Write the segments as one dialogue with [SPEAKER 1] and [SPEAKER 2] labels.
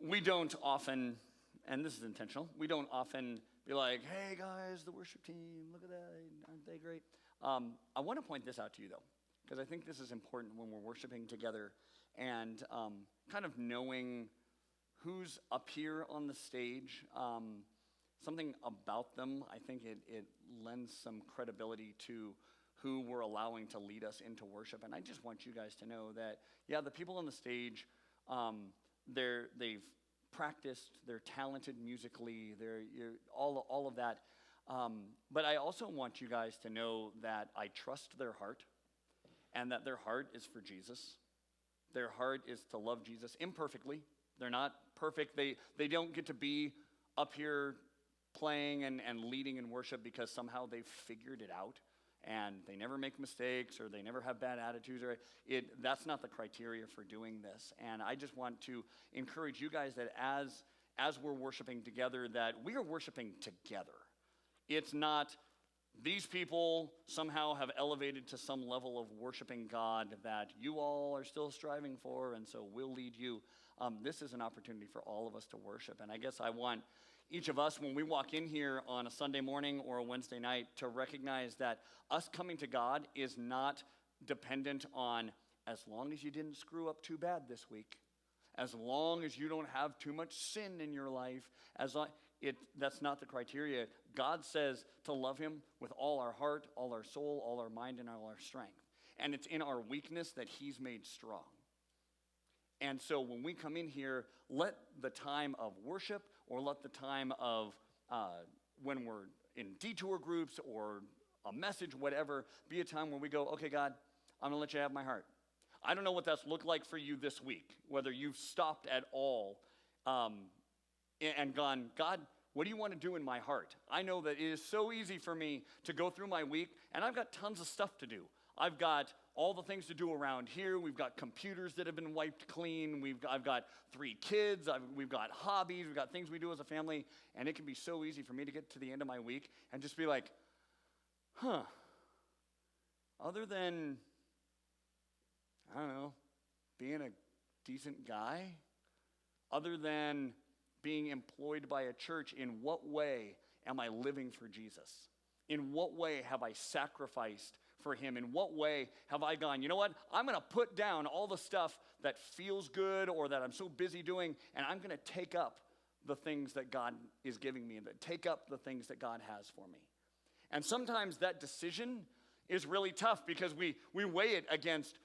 [SPEAKER 1] we don't often, and this is intentional, we don't often be like, hey guys, the worship team, look at that, aren't they great? I want to point this out to you though, because I think this is important when we're worshiping together and kind of knowing who's up here on the stage. Something about them, I think it lends some credibility to who we're allowing to lead us into worship. And I just want you guys to know that, yeah, the people on the stage, they've practiced, they're talented musically, all of that. But I also want you guys to know that I trust their heart and that their heart is for Jesus. Their heart is to love Jesus imperfectly. They're not perfect. They don't get to be up here playing and leading in worship because somehow they've figured it out and they never make mistakes or they never have bad attitudes. That's not the criteria for doing this. And I just want to encourage you guys that as we're worshiping together, that we are worshiping together. It's not these people somehow have elevated to some level of worshiping God that you all are still striving for, and so we'll lead you. This is an opportunity for all of us to worship. And I guess I want each of us, when we walk in here on a Sunday morning or a Wednesday night, to recognize that us coming to God is not dependent on as long as you didn't screw up too bad this week, as long as you don't have too much sin in your life, that's not the criteria. God says to love him with all our heart, all our soul, all our mind, and all our strength. And it's in our weakness that he's made strong. And so when we come in here, let the time of worship or let the time of when we're in detour groups or a message, whatever, be a time where we go, okay, God, I'm going to let you have my heart. I don't know what that's looked like for you this week, whether you've stopped at all and gone, God, what do you want to do in my heart? I know that it is so easy for me to go through my week, and I've got tons of stuff to do. I've got all the things to do around here. We've got computers that have been wiped clean. I've got 3 kids. We've got hobbies. We've got things we do as a family. And it can be so easy for me to get to the end of my week and just be like, other than, I don't know, being a decent guy, other than being employed by a church, in what way am I living for Jesus? In what way have I sacrificed for him? In what way have I gone, you know what? I'm going to put down all the stuff that feels good or that I'm so busy doing, and I'm going to take up the things that God is giving me, and take up the things that God has for me. And sometimes that decision is really tough because we weigh it against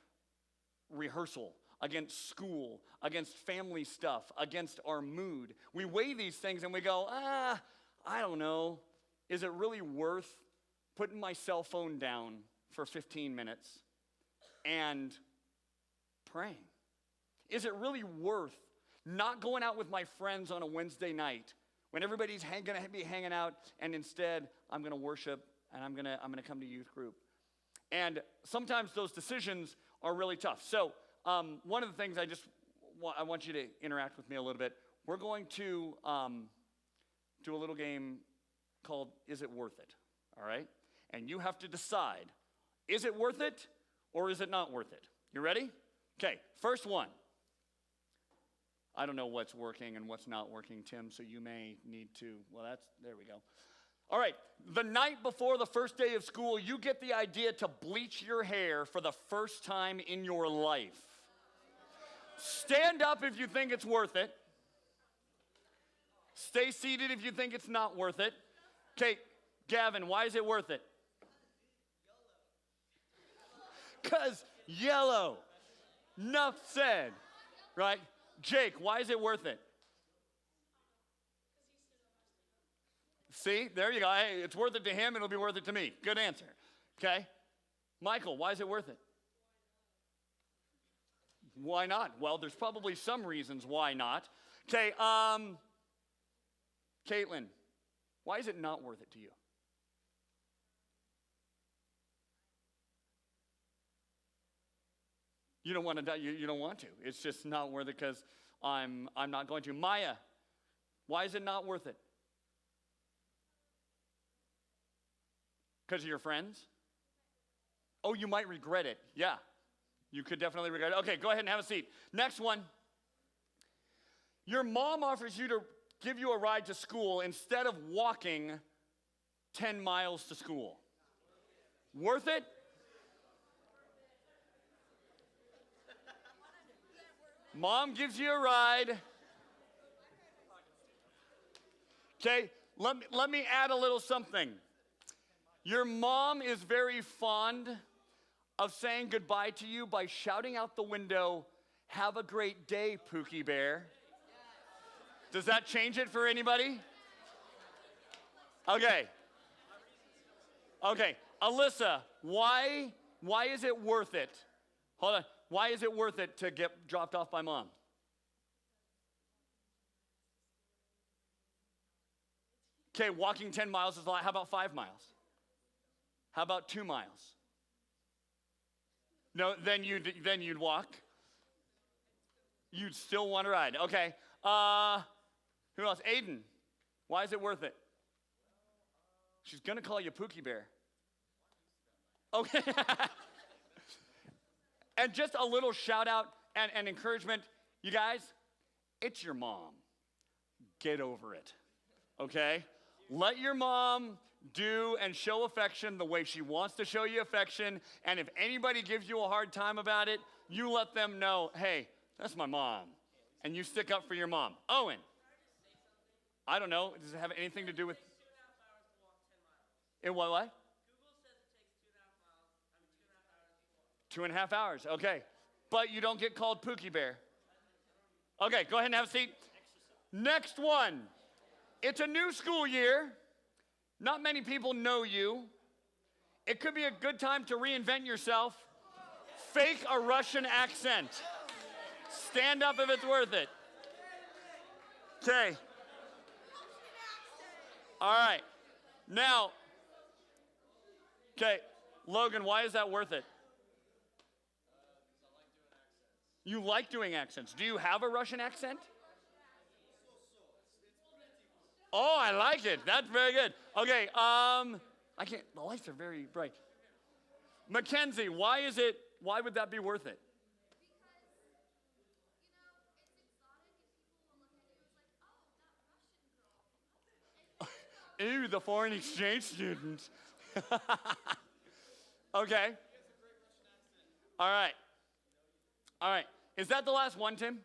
[SPEAKER 1] rehearsal, against school, against family stuff, against our mood. We weigh these things and we go, I don't know. Is it really worth putting my cell phone down for 15 minutes and praying? Is it really worth not going out with my friends on a Wednesday night when everybody's going to be hanging out, and instead I'm going to worship and I'm going to come to youth group? And sometimes those decisions are really tough. So one of the things I want you to interact with me a little bit. We're going to do a little game called Is It Worth It? All right? And you have to decide, is it worth it or is it not worth it? You ready? Okay, first one. I don't know what's working and what's not working, Tim, so you may need to, there we go. All right, the night before the first day of school, you get the idea to bleach your hair for the first time in your life. Stand up if you think it's worth it. Stay seated if you think it's not worth it. Okay, Gavin, why is it worth it? Because yellow. Enough said, right? Jake, why is it worth it? See, there you go. Hey, it's worth it to him, it'll be worth it to me. Good answer. Okay? Michael, why is it worth it? Why not? Well, there's probably some reasons why not. Okay, Caitlin, why is it not worth it to you? You don't want to. You don't want to. It's just not worth it because I'm not going to. Maya, why is it not worth it? Because of your friends? Oh, you might regret it. Yeah, you could definitely regret it. Okay, go ahead and have a seat. Next one. Your mom offers you to give you a ride to school instead of walking 10 miles to school. Worth it? Mom gives you a ride. Okay, let me add a little something. Your mom is very fond of saying goodbye to you by shouting out the window, "Have a great day, Pookie Bear." Does that change it for anybody? Okay. Okay, Alyssa, why is it worth it? Hold on. Why is it worth it to get dropped off by mom? Okay, walking 10 miles is a lot. How about 5 miles? How about 2 miles? No, then you'd walk. You'd still want to ride. Okay. Who else? Aiden, why is it worth it? She's going to call you Pookie Bear. Okay. And just a little shout out and encouragement. You guys, it's your mom. Get over it. Okay? Let your mom do and show affection the way she wants to show you affection. And if anybody gives you a hard time about it, you let them know, hey, that's my mom. And you stick up for your mom. Owen, I don't know. Does it have anything to do with? In what?
[SPEAKER 2] Google says it takes 2.5
[SPEAKER 1] 2.5
[SPEAKER 2] hours.
[SPEAKER 1] hours, okay. But you don't get called Pookie Bear. Okay, go ahead and have a seat. Next one. It's a new school year. Not many people know you. It could be a good time to reinvent yourself. Fake a Russian accent. Stand up if it's worth it. Okay. All right. Now, okay, Logan, why is that worth it? You like doing accents. Do you have a Russian accent? Oh, I like it. That's very good. Okay, the lights are very bright. Mackenzie, why would that be worth it? Ew, the foreign exchange student. Okay. All right. All right. Is that the last one, Tim?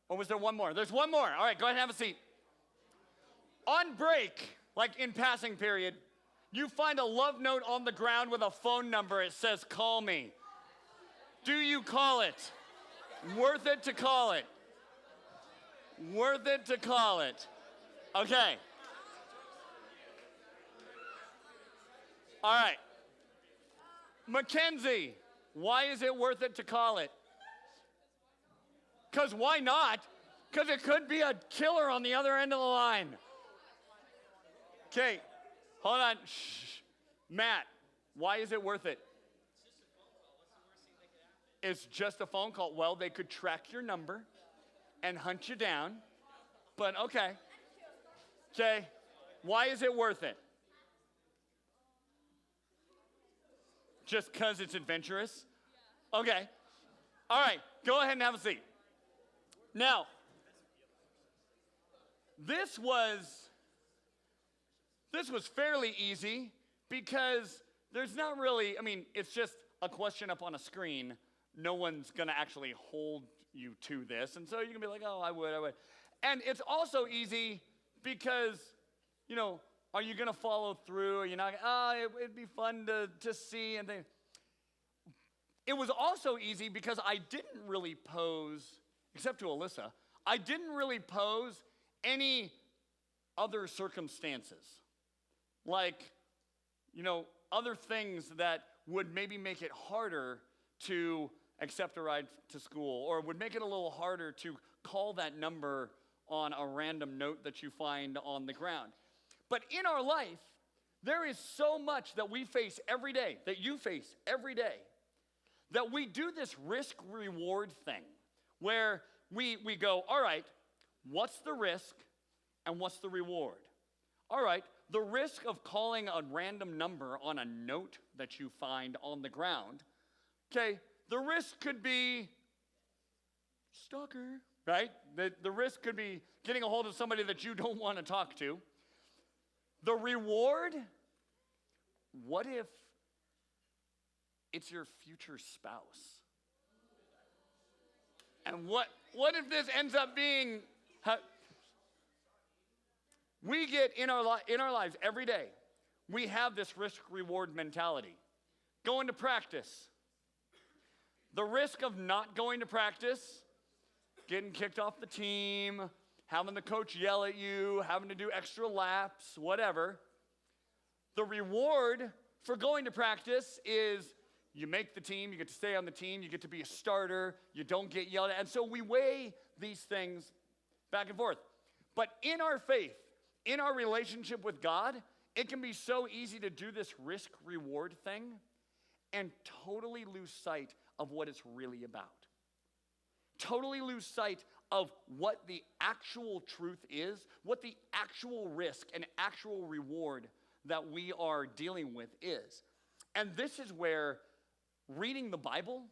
[SPEAKER 1] Or was there one more? There's one more. All right, go ahead and have a seat. On break, like in passing period, you find a love note on the ground with a phone number. It says, call me. Do you call it? Worth it to call it. Worth it to call it. Okay. All right. Mackenzie, why is it worth it to call it? Because why not? Because it could be a killer on the other end of the line. Okay, hold on. Shh. Matt, why is it worth it? It's just a phone call. Well, they could track your number and hunt you down. But okay. Okay, why is it worth it? Just because it's adventurous? Okay. All right, go ahead and have a seat. Now, this was fairly easy because there's not really, it's just a question up on a screen. No one's going to actually hold you to this. And so you can be like, oh, I would. And it's also easy because, are you going to follow through? Are you not? It'd be fun to see and things. It was also easy because I didn't really pose, except to Alyssa, I didn't really pose any other circumstances. Like, other things that would maybe make it harder to accept a ride to school, or would make it a little harder to call that number on a random note that you find on the ground. But in our life, there is so much that we face every day, that you face every day, that we do this risk-reward thing, where we go, all right, what's the risk and what's the reward? All right, the risk of calling a random number on a note that you find on the ground, okay, the risk could be stalker, right? The risk could be getting a hold of somebody that you don't want to talk to. The reward, what if it's your future spouse? And what if this ends up being, we get in our lives every day, we have this risk-reward mentality. Going to practice. The risk of not going to practice, getting kicked off the team, having the coach yell at you, having to do extra laps, whatever. The reward for going to practice is you make the team, you get to stay on the team, you get to be a starter, you don't get yelled at. And so we weigh these things back and forth. But in our faith, in our relationship with God, it can be so easy to do this risk-reward thing and totally lose sight of what it's really about. Totally lose sight of what the actual truth is, what the actual risk and actual reward that we are dealing with is. And this is where reading the Bible,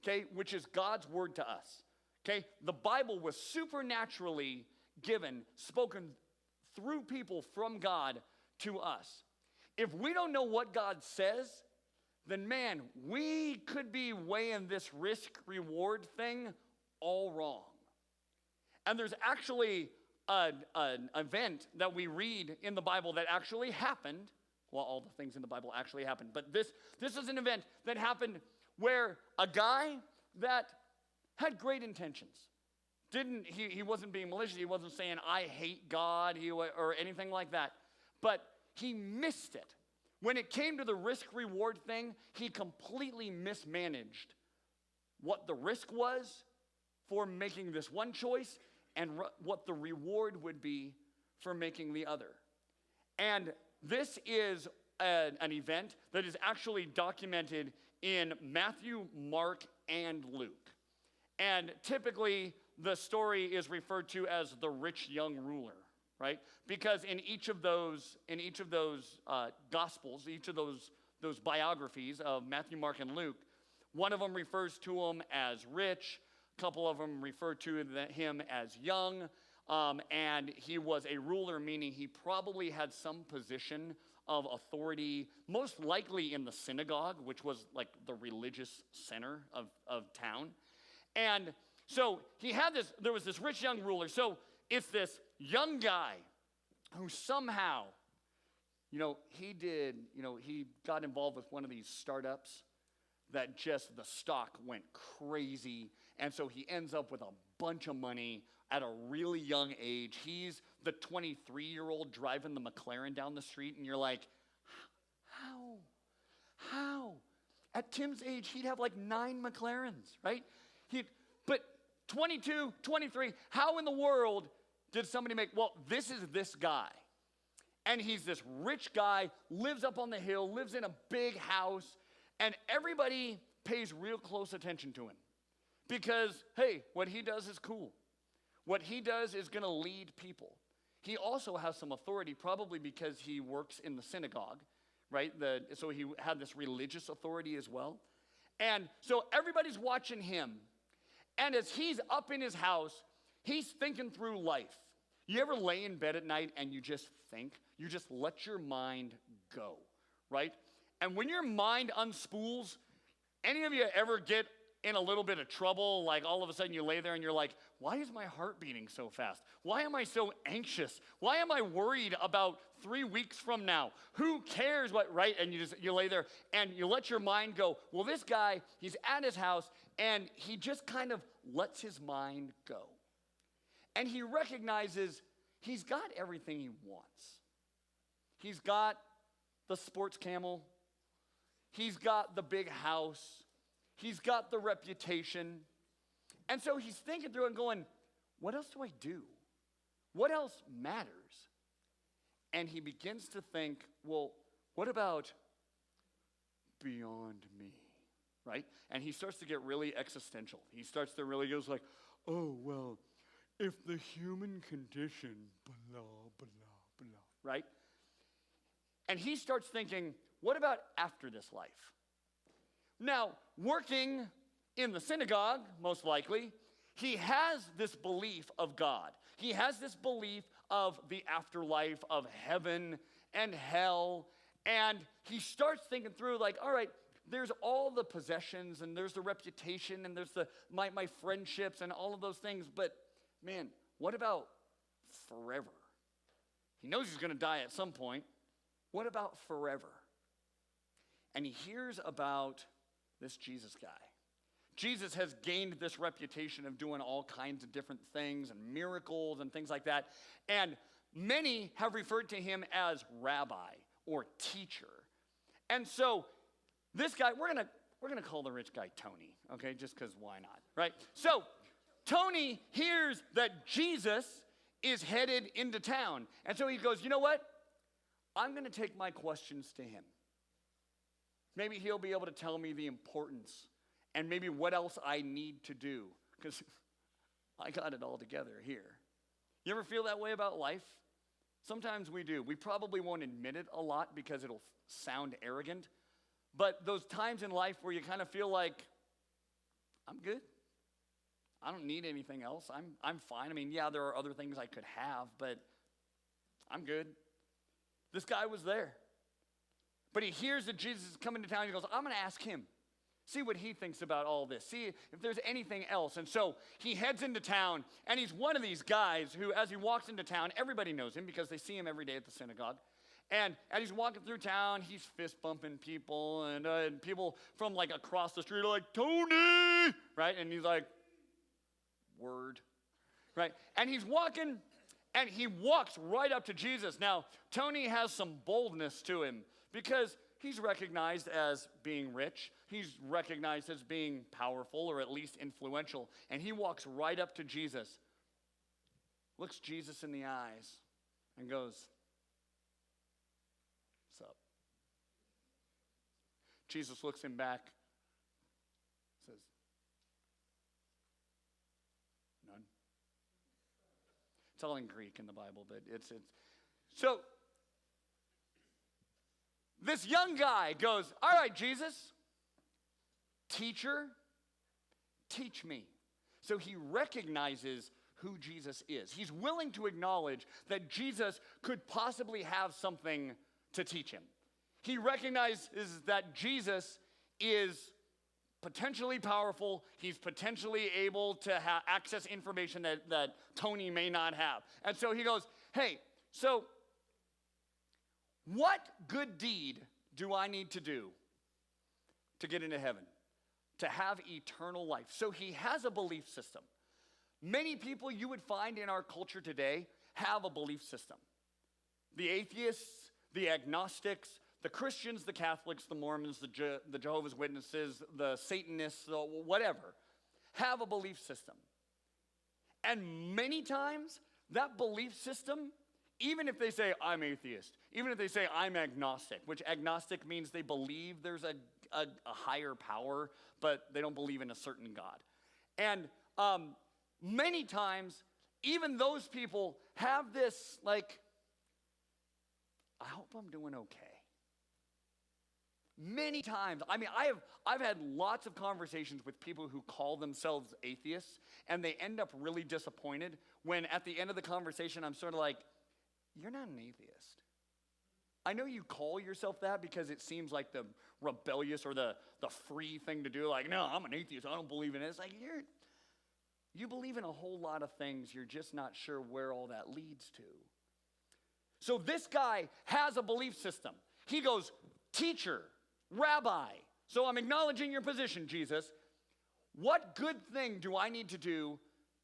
[SPEAKER 1] okay, which is God's word to us, okay, the Bible was supernaturally given, spoken through people from God to us. If we don't know what God says, then man, we could be weighing this risk-reward thing all wrong. And there's actually an event that we read in the Bible that actually happened. Well, all the things in the Bible actually happened. But this is an event that happened where a guy that had great intentions. He wasn't being malicious. He wasn't saying, I hate God or anything like that. But he missed it. When it came to the risk-reward thing, he completely mismanaged what the risk was for making this one choice and what the reward would be for making the other. And this is an event that is actually documented in Matthew, Mark, and Luke. And typically, the story is referred to as the rich young ruler, right? Because in each of those gospels, each of those biographies of Matthew, Mark, and Luke, one of them refers to him as rich. A couple of them refer to him as young. And he was a ruler, meaning he probably had some position of authority, most likely in the synagogue, which was like the religious center of town. And so there was this rich young ruler. So it's this young guy who somehow, he got involved with one of these startups that just the stock went crazy. And so he ends up with a bunch of money at a really young age. He's the 23-year-old driving the McLaren down the street, and you're like, how? At Tim's age, he'd have like 9 McLarens, right? But 22, 23, how in the world did somebody this is this guy. And he's this rich guy, lives up on the hill, lives in a big house, and everybody pays real close attention to him. Because, hey, what he does is cool. What he does is going to lead people. He also has some authority, probably because he works in the synagogue, right? So he had this religious authority as well. And so everybody's watching him. And as he's up in his house, he's thinking through life. You ever lay in bed at night and you just think? You just let your mind go, right? And when your mind unspools, any of you ever get in a little bit of trouble, like all of a sudden you lay there and you're like, why is my heart beating so fast? Why am I so anxious? Why am I worried about 3 weeks from now? Who cares what, right? And you lay there and you let your mind go, well, this guy, he's at his house and he just kind of lets his mind go. And he recognizes he's got everything he wants. He's got the sports camel. He's got the big house. He's got the reputation. And so he's thinking through and going, what else do I do? What else matters? And he begins to think, well, what about beyond me, right? And he starts to get really existential. He starts to really goes like, oh, well, if the human condition, blah, blah, blah, right? And he starts thinking, what about after this life? Now, working in the synagogue, most likely, he has this belief of God. He has this belief of the afterlife, of heaven and hell. And he starts thinking through like, all right, there's all the possessions and there's the reputation and there's my friendships and all of those things. But man, what about forever? He knows he's going to die at some point. What about forever? And he hears about this Jesus guy. Jesus has gained this reputation of doing all kinds of different things and miracles and things like that. And many have referred to him as rabbi or teacher. And so this guy, we're gonna call the rich guy Tony, okay? Just because why not, right? So Tony hears that Jesus is headed into town. And so he goes, you know what? I'm going to take my questions to him. Maybe he'll be able to tell me the importance and maybe what else I need to do, because I got it all together here. You ever feel that way about life? Sometimes we do. We probably won't admit it a lot because it'll sound arrogant, but those times in life where you kind of feel like, I'm good. I don't need anything else. I'm fine. I mean, yeah, there are other things I could have, but I'm good. This guy was there. But he hears that Jesus is coming to town. He goes, I'm going to ask him. See what he thinks about all this. See if there's anything else. And so he heads into town, and he's one of these guys who, as he walks into town, everybody knows him because they see him every day at the synagogue. And as he's walking through town, he's fist bumping people, and people from like across the street are like, Tony, right? And he's like, word, right? And he's walking, and he walks right up to Jesus. Now, Tony has some boldness to him because he's recognized as being rich. He's recognized as being powerful or at least influential. And he walks right up to Jesus, looks Jesus in the eyes, and goes, what's up? Jesus looks him back, says, none. It's all in Greek in the Bible, but it's so this young guy goes, all right, Jesus, teacher, teach me. So he recognizes who Jesus is. He's willing to acknowledge that Jesus could possibly have something to teach him. He recognizes that Jesus is potentially powerful. He's potentially able to access information that Tony may not have. And so he goes, hey, so what good deed do I need to do to get into heaven, to have eternal life? So he has a belief system. Many people you would find in our culture today have a belief system. The atheists, the agnostics, the Christians, the Catholics, the Mormons, the Jehovah's Witnesses, the Satanists, whatever, have a belief system. And many times, that belief system, even if they say, I'm atheist, even if they say, I'm agnostic, which agnostic means they believe there's a higher power, but they don't believe in a certain God. And many times, even those people have this, like, I hope I'm doing okay. Many times, I mean, I've had lots of conversations with people who call themselves atheists, and they end up really disappointed when at the end of the conversation, I'm sort of like, you're not an atheist. I know you call yourself that because it seems like the rebellious or the free thing to do. Like, no, I'm an atheist. I don't believe in it. It's like, you believe in a whole lot of things. You're just not sure where all that leads to. So this guy has a belief system. He goes, teacher, rabbi. So I'm acknowledging your position, Jesus. What good thing do I need to do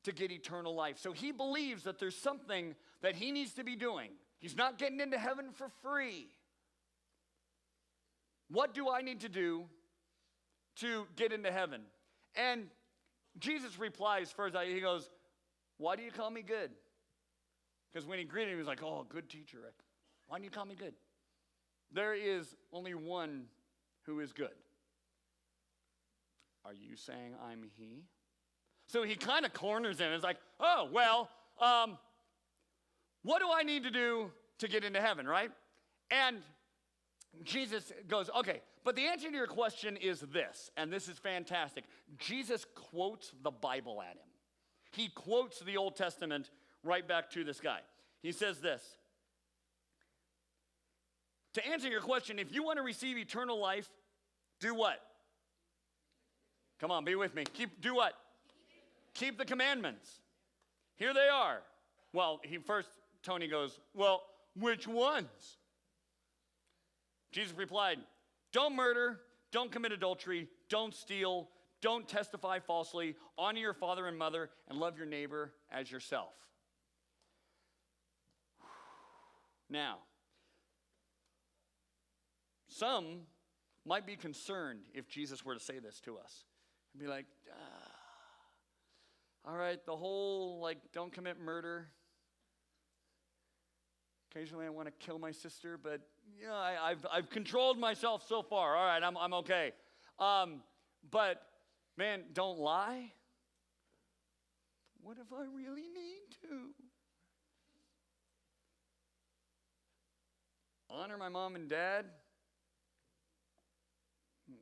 [SPEAKER 1] to get eternal life? So he believes that there's something that he needs to be doing. He's not getting into heaven for free. What do I need to do to get into heaven? And Jesus replies first, he goes, why do you call me good? Because when he greeted him, he was like, oh, good teacher. Why do you call me good? There is only one who is good. Are you saying I'm he? So he kind of corners him. It's like, oh, well, what do I need to do to get into heaven, right? And Jesus goes, okay, but the answer to your question is this, and this is fantastic. Jesus quotes the Bible at him. He quotes the Old Testament right back to this guy. He says this. To answer your question, if you want to receive eternal life, do what? Come on, be with me. Do what? Keep the commandments. Here they are. Well, Tony goes, well, which ones? Jesus replied, don't murder, don't commit adultery, don't steal, don't testify falsely, honor your father and mother, and love your neighbor as yourself. Now, some might be concerned if Jesus were to say this to us. And be like, all right, the whole, don't commit murder. Occasionally I want to kill my sister, but I've controlled myself so far. All right, I'm okay. But man, don't lie. What if I really need to? Honor my mom and dad.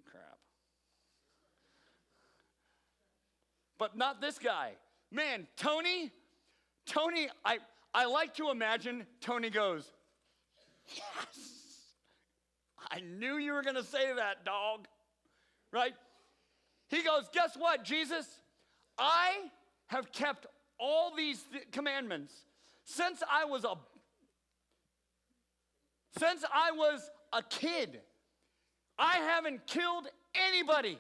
[SPEAKER 1] Crap. But not this guy. Man, Tony, I like to imagine Tony goes, yes, I knew you were going to say that, dog, right? He goes, guess what, Jesus? I have kept all these commandments since I was a kid. I haven't killed anybody.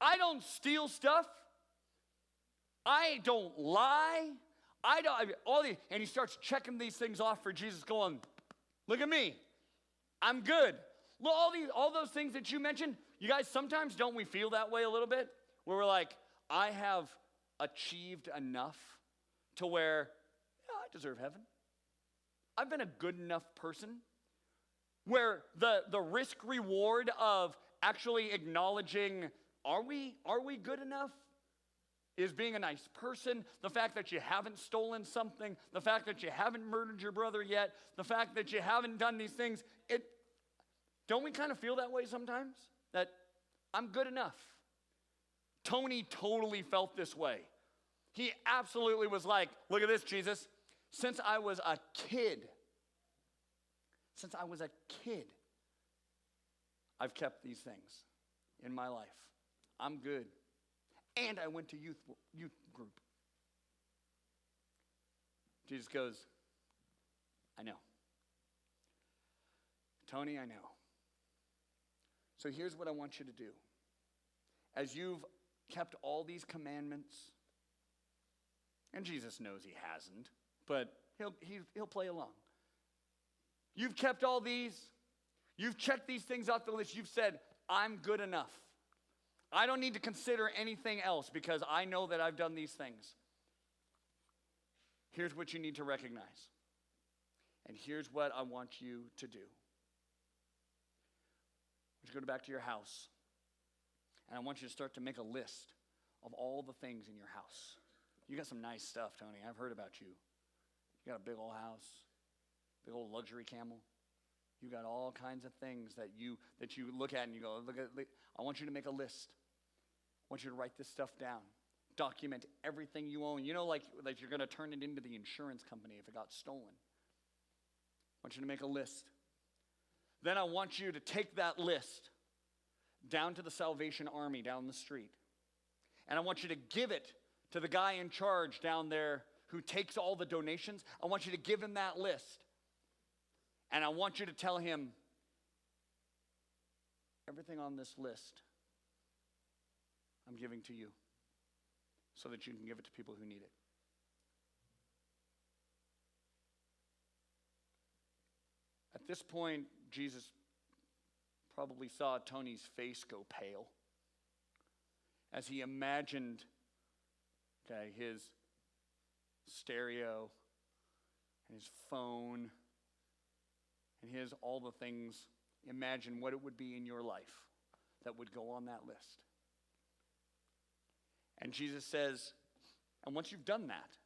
[SPEAKER 1] I don't steal stuff. I don't lie. And he starts checking these things off for Jesus, going, look at me. I'm good. Look, all those things that you mentioned, you guys, sometimes don't we feel that way a little bit? Where we're like, I have achieved enough to where, I deserve heaven. I've been a good enough person. Where the risk reward of actually acknowledging, are we good enough? Is being a nice person, the fact that you haven't stolen something, the fact that you haven't murdered your brother yet, the fact that you haven't done these things, don't we kind of feel that way sometimes? That I'm good enough. Tony totally felt this way. He absolutely was like, look at this, Jesus. Since I was a kid, I've kept these things in my life. I'm good. And I went to youth group. Jesus goes, I know. Tony, I know. So here's what I want you to do. As you've kept all these commandments, and Jesus knows he hasn't, but he'll play along. You've kept all these. You've checked these things off the list. You've said, I'm good enough. I don't need to consider anything else because I know that I've done these things. Here's what you need to recognize. And here's what I want you to do. I want you to go back to your house. And I want you to start to make a list of all the things in your house. You got some nice stuff, Tony. I've heard about you. You got a big old house, big old luxury camel. You got all kinds of things that you look at and you go, look. I want you to make a list. I want you to write this stuff down. Document everything you own. You know, like you're going to turn it into the insurance company if it got stolen. I want you to make a list. Then I want you to take that list down to the Salvation Army down the street. And I want you to give it to the guy in charge down there who takes all the donations. I want you to give him that list. And I want you to tell him, everything on this list, I'm giving to you so that you can give it to people who need it. At this point, Jesus probably saw Tony's face go pale as he imagined, his stereo and his phone and all the things. Imagine what it would be in your life that would go on that list. And Jesus says, and once you've done that,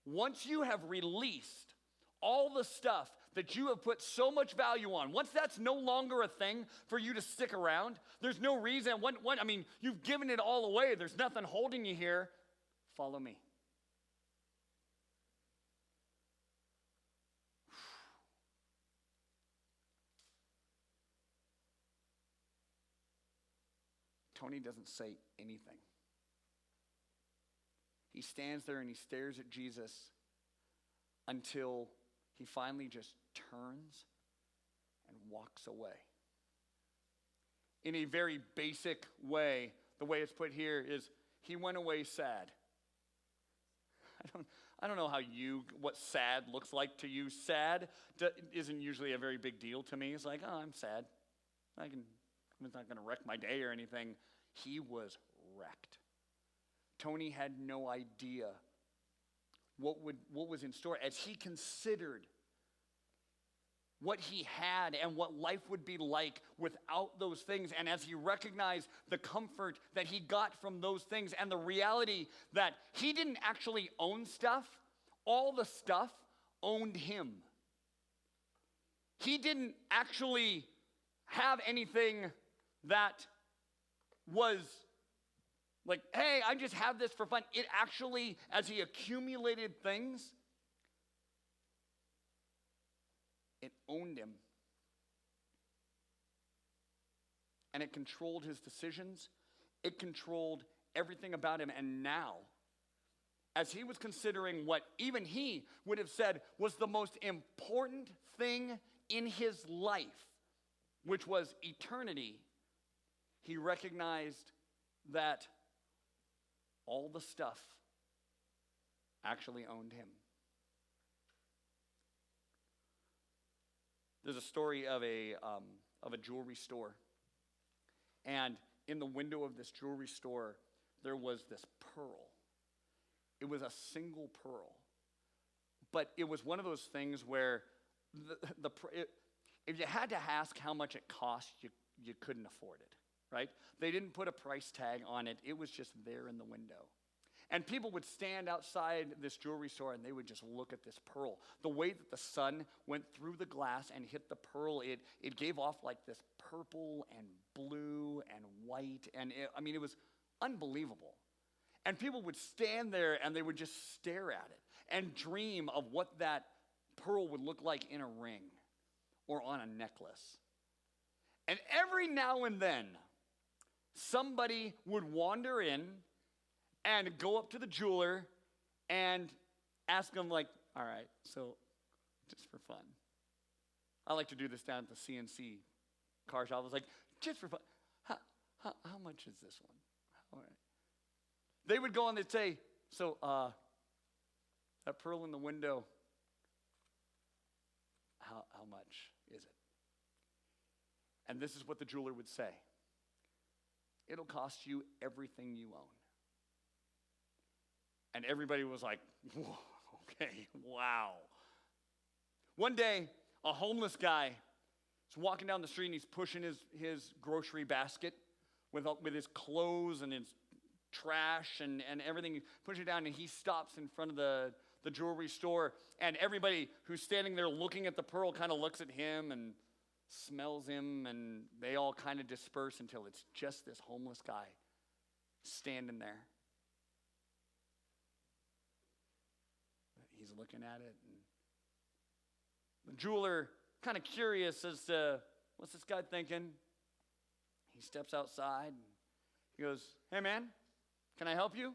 [SPEAKER 1] once you have released all the stuff that you have put so much value on, once that's no longer a thing for you to stick around, there's no reason, you've given it all away, there's nothing holding you here, Follow me. Tony doesn't say anything. He stands there and he stares at Jesus until he finally just turns and walks away. In a very basic way, the way it's put here is he went away sad. I don't know what sad looks like to you. Sad isn't usually a very big deal to me. It's like, oh, I'm sad. It's not going to wreck my day or anything. He was wrecked. Tony had no idea what was in store as he considered what he had and what life would be like without those things, and as he recognized the comfort that he got from those things and the reality that he didn't actually own stuff, all the stuff owned him. He didn't actually have anything that was like, hey, I just have this for fun. It actually, as he accumulated things, it owned him. And it controlled his decisions. It controlled everything about him. And now, as he was considering what even he would have said was the most important thing in his life, which was eternity, he recognized that all the stuff actually owned him. There's a story of a jewelry store. And in the window of this jewelry store, there was this pearl. It was a single pearl. But it was one of those things where if you had to ask how much it cost, you couldn't afford it, right? They didn't put a price tag on it. It was just there in the window. And people would stand outside this jewelry store and they would just look at this pearl. The way that the sun went through the glass and hit the pearl, it gave off like this purple and blue and white. And it was unbelievable. And people would stand there and they would just stare at it and dream of what that pearl would look like in a ring or on a necklace. And every now and then, somebody would wander in and go up to the jeweler and ask him, like, all right, so just for fun. I like to do this down at the CNC car shop. I was like, just for fun, how much is this one? All right. They would go and they'd say, so that pearl in the window, how much is it? And this is what the jeweler would say. It'll cost you everything you own. And everybody was like, whoa, okay, wow. One day, a homeless guy is walking down the street and he's pushing his grocery basket with his clothes and his trash and everything. He's pushing it down and he stops in front of the jewelry store. And everybody who's standing there looking at the pearl kind of looks at him and smells him. And they all kind of disperse until it's just this homeless guy standing there. He's looking at it, and the jeweler, kind of curious as to what's this guy thinking, he steps outside, and he goes, hey man, can I help you?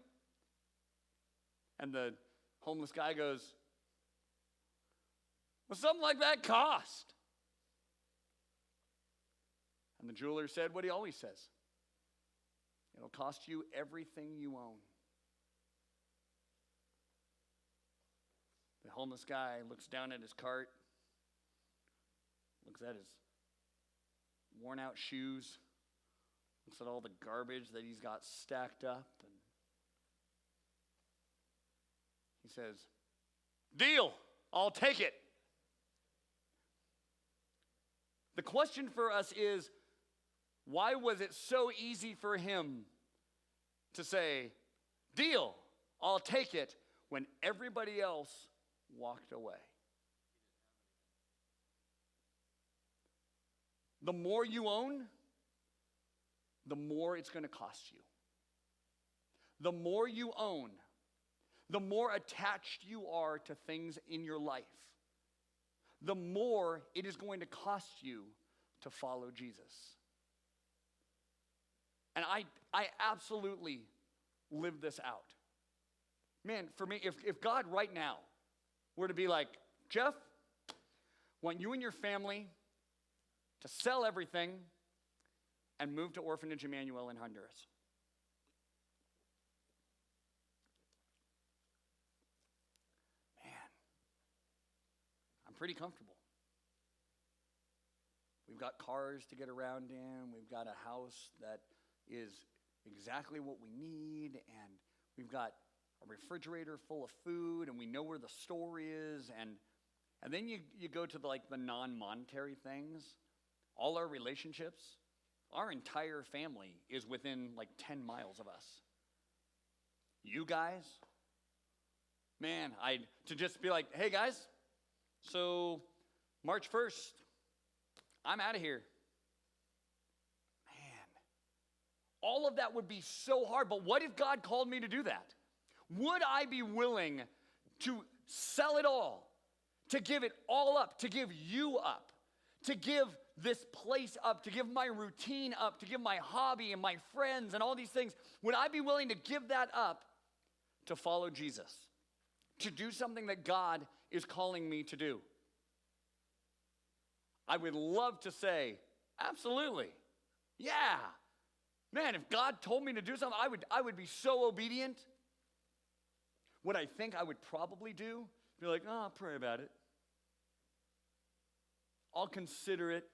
[SPEAKER 1] And the homeless guy goes, what's something like that cost? And the jeweler said what he always says, it'll cost you everything you own. The homeless guy looks down at his cart, looks at his worn out shoes, looks at all the garbage that he's got stacked up, and he says, deal, I'll take it. The question for us is, why was it so easy for him to say, deal, I'll take it, when everybody else walked away? The more you own, the more it's going to cost you. The more you own, the more attached you are to things in your life, the more it is going to cost you to follow Jesus. And I absolutely live this out. Man, for me, if God right now were to be like, Jeff, I want you and your family to sell everything and move to Orphanage Emmanuel in Honduras. Man, I'm pretty comfortable. We've got cars to get around in. We've got a house that is exactly what we need. And we've got a refrigerator full of food. And we know where the store is. And then you go to the non-monetary things. All our relationships, our entire family is within 10 miles of us. You guys, man, to just be like, hey guys, so March 1st, I'm out of here. Man, all of that would be so hard, but what if God called me to do that? Would I be willing to sell it all, to give it all up, to give you up, to give this place up, to give my routine up, to give my hobby and my friends and all these things? Would I be willing to give that up to follow Jesus, to do something that God is calling me to do? I would love to say, absolutely. Yeah. Man, if God told me to do something, I would be so obedient. What I think I would probably do, be like, oh, I'll pray about it. I'll consider it.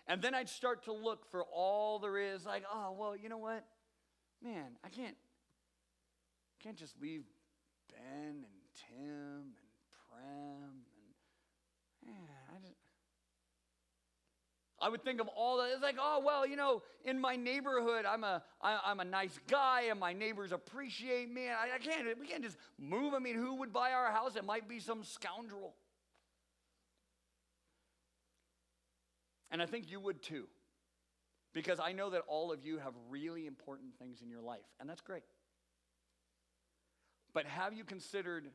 [SPEAKER 1] And then I'd start to look for all there is, like, oh, well, you know what? Man, I can't just leave Ben and Tim and Prem and, man, I would think of all that. It's like, oh, well, in my neighborhood, I'm a nice guy, and my neighbors appreciate me. We can't just move. I mean, who would buy our house? It might be some scoundrel. And I think you would too, because I know that all of you have really important things in your life, and that's great. But have you considered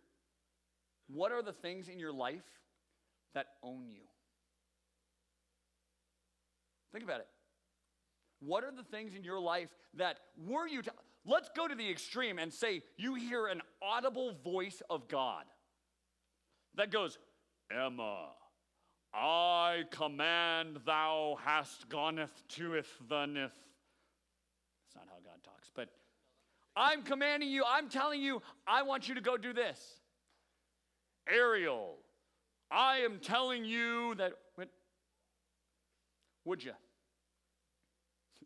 [SPEAKER 1] what are the things in your life that own you? Think about it. What are the things in your life that were you to, let's go to the extreme and say you hear an audible voice of God that goes, Emma, I command thou hast goneth toeth the nith. That's not how God talks, but I'm commanding you, I'm telling you, I want you to go do this. Ariel, I am telling you that, would you?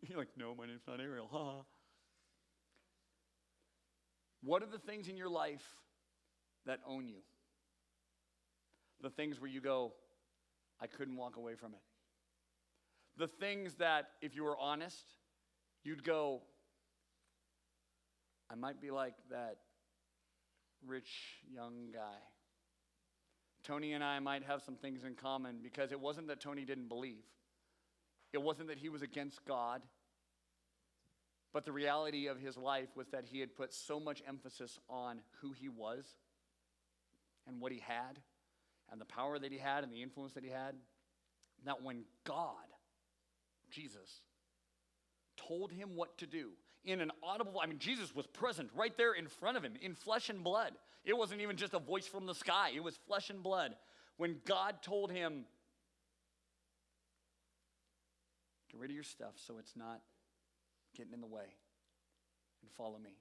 [SPEAKER 1] You're like, no, my name's not Ariel. Ha. What are the things in your life that own you? The things where you go, I couldn't walk away from it. The things that, if you were honest, you'd go, I might be like that rich young guy. Tony and I might have some things in common, because it wasn't that Tony didn't believe. It wasn't that he was against God. But the reality of his life was that he had put so much emphasis on who he was and what he had and the power that he had and the influence that he had, that when God, Jesus, told him what to do in an audible, Jesus was present right there in front of him in flesh and blood. It wasn't even just a voice from the sky. It was flesh and blood. When God told him, get rid of your stuff so it's not getting in the way and follow me.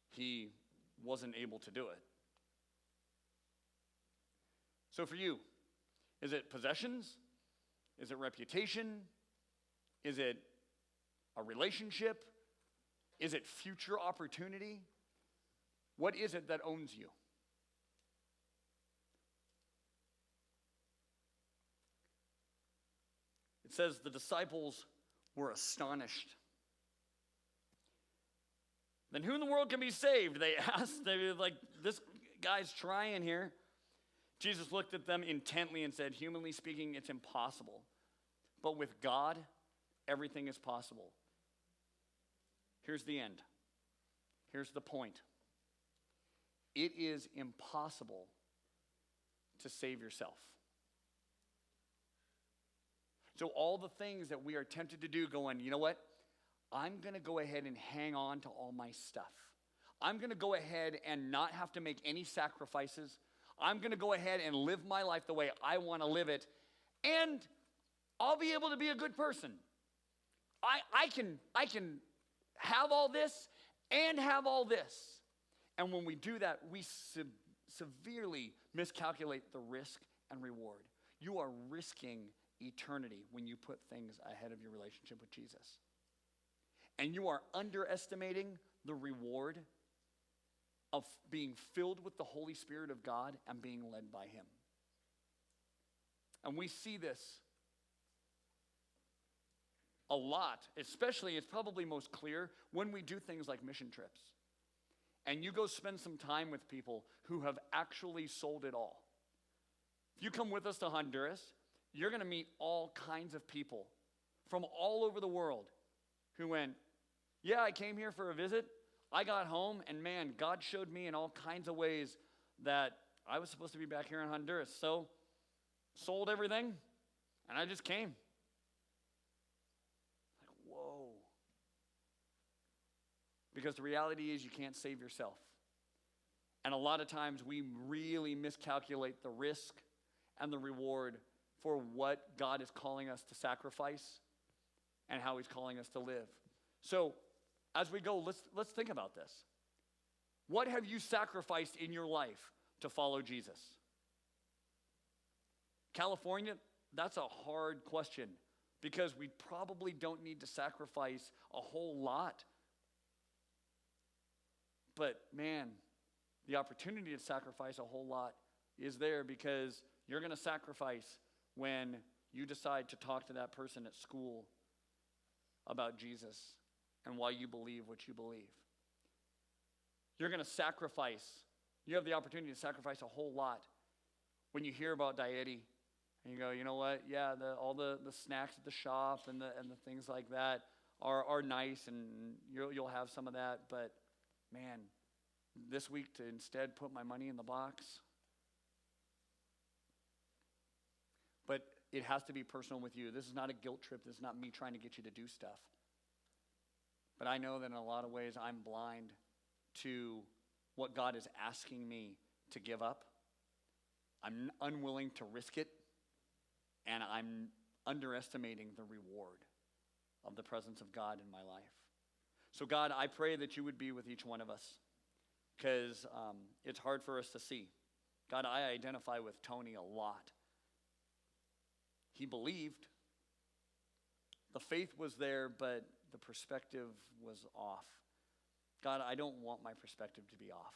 [SPEAKER 1] He wasn't able to do it. So for you, is it possessions? Is it reputation? Is it a relationship? Is it future opportunity? What is it that owns you? It says the disciples were astonished. Then who in the world can be saved? They asked. They were like, this guy's trying here. Jesus looked at them intently and said, humanly speaking, it's impossible. But with God, everything is possible. Here's the end. Here's the point. it is impossible to save yourself. So all the things that we are tempted to do, going, you know what? I'm going to go ahead and hang on to all my stuff. I'm going to go ahead and not have to make any sacrifices. I'm going to go ahead and live my life the way I want to live it. And I'll be able to be a good person. I can have all this and have all this. And when we do that, we severely miscalculate the risk and reward. You are risking eternity when you put things ahead of your relationship with Jesus. And you are underestimating the reward of being filled with the Holy Spirit of God and being led by Him. And we see this a lot, especially, it's probably most clear when we do things like mission trips. And you go spend some time with people who have actually sold it all. If you come with us to Honduras, you're going to meet all kinds of people from all over the world who went, yeah, I came here for a visit. I got home, and man, God showed me in all kinds of ways that I was supposed to be back here in Honduras. So, sold everything, and I just came. Like, whoa. Because the reality is you can't save yourself. And a lot of times we really miscalculate the risk and the reward for what God is calling us to sacrifice and how He's calling us to live. So, as we go, let's think about this. What have you sacrificed in your life to follow Jesus? California, that's a hard question because we probably don't need to sacrifice a whole lot. But man, the opportunity to sacrifice a whole lot is there because you're going to sacrifice when you decide to talk to that person at school about Jesus and why you believe what you believe. You're going to sacrifice. You have the opportunity to sacrifice a whole lot when you hear about Deity and you go, you know what? Yeah, all the snacks at the shop and the things like that are nice, and you'll have some of that. But man, this week to instead put my money in the box. But it has to be personal with you. This is not a guilt trip. This is not me trying to get you to do stuff. But I know that in a lot of ways I'm blind to what God is asking me to give up. I'm unwilling to risk it, and I'm underestimating the reward of the presence of God in my life. So God, I pray that you would be with each one of us, because it's hard for us to see. God, I identify with Tony a lot. He believed. The faith was there, but the perspective was off. God, I don't want my perspective to be off.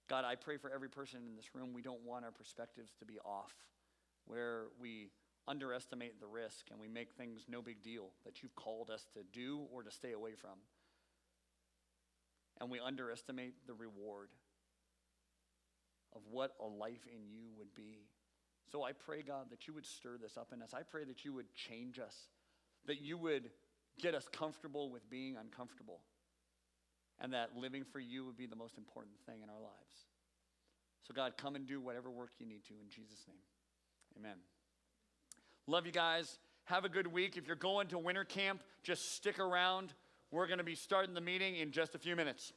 [SPEAKER 1] God, I pray for every person in this room, we don't want our perspectives to be off, where we underestimate the risk and we make things no big deal that you've called us to do or to stay away from. And we underestimate the reward of what a life in you would be. So I pray, God, that you would stir this up in us. I pray that you would change us, that you would get us comfortable with being uncomfortable, and that living for you would be the most important thing in our lives. So God, come and do whatever work you need to in Jesus' name. Amen. Love you guys. Have a good week. If you're going to winter camp, just stick around. We're going to be starting the meeting in just a few minutes.